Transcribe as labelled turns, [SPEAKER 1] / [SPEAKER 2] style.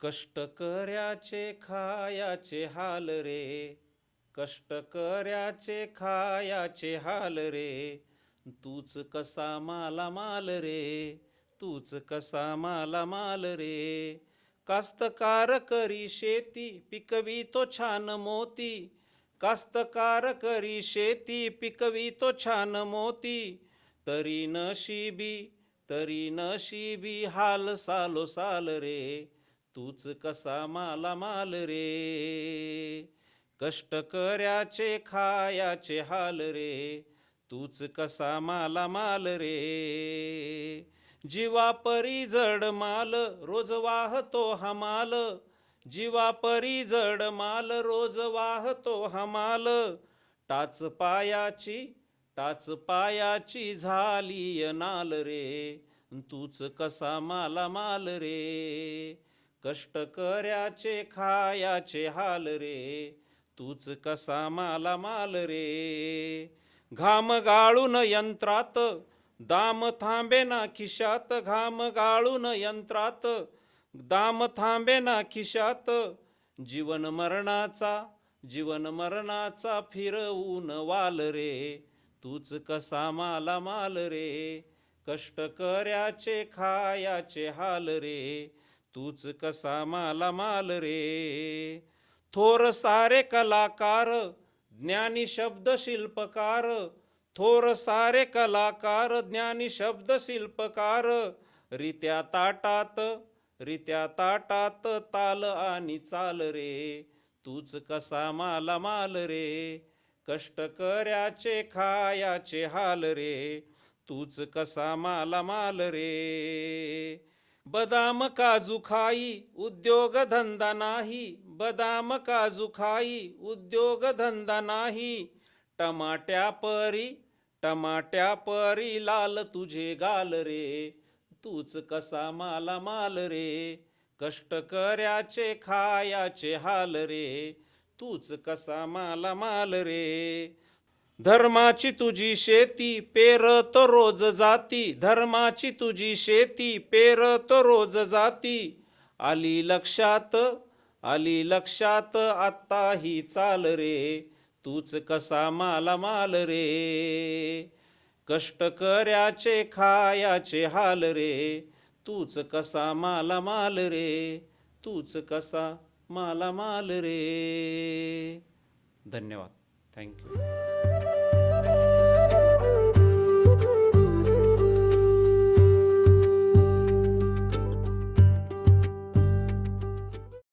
[SPEAKER 1] कष्टकऱ्याचे खायाचे हाल रे, कष्टकऱ्याचे खायाचे हाल रे, तूच कसा माला माल रे, तूच कसा माला माल रे. कास्तकार करी शेती पिकवितो छान मोती, कास्तकार करी शेती पिकवितो छान मोती, तरी नशिबी हाल सालो साल रे, तूच कसा माला माल रे. कष्टकऱ्याचे खायाचे हाल रे, तूच कसा माला माल रे. जीवापरी जड माल रोज वाहतो हमाल, जीवापरी जड माल रोज वाहतो हमाल, टाच पायाची झाली नाल रे, तूच कसा माला माल रे. कष्टकऱ्याचे खायाचे हाल रे, तूच कसा माला माल रे. घाम गाळून यंत्रात दाम थांबे ना खिशात, घाम गाळून यंत्रात दाम थांबे ना खिशात, जीवन मरणाचा फिरवून वाल रे, तूच कसा माला माल रे. कष्टकऱ्याचे खायाचे हाल रे, तूच कसा माला माल रे. थोर सारे कलाकार ज्ञानी शब्द शिल्पकार, थोर सारे कलाकार ज्ञानी शब्द शिल्पकार, रित्या ताटात ताल आणि चाल रे, तूच कसा माला माल रे. कष्टकऱ्याचे खायाचे हाल रे, तूच कसा माला माल रे. बदाम काजू खाई उद्योग धंदा नाही, बदाम काजू खाई उद्योग धंदा नाही, टमाट्या परी लाल तुझे गाल रे, तूच कसा माला माल रे. कष्टकऱ्याचे खायाचे हाल रे, तूच कसा माला माल रे. धर्माची तुझी शेती पेरत रोज जाती, धर्माची तुझी शेती पेरत रोज जाती, आली लक्षात आत्ता ही चाल रे, तूच कसा माला माल रे. कष्टकऱ्याचे खायाचे हाल रे, तूच कसा माला माल रे, तूच कसा माला माल रे. धन्यवाद. थँक्यू.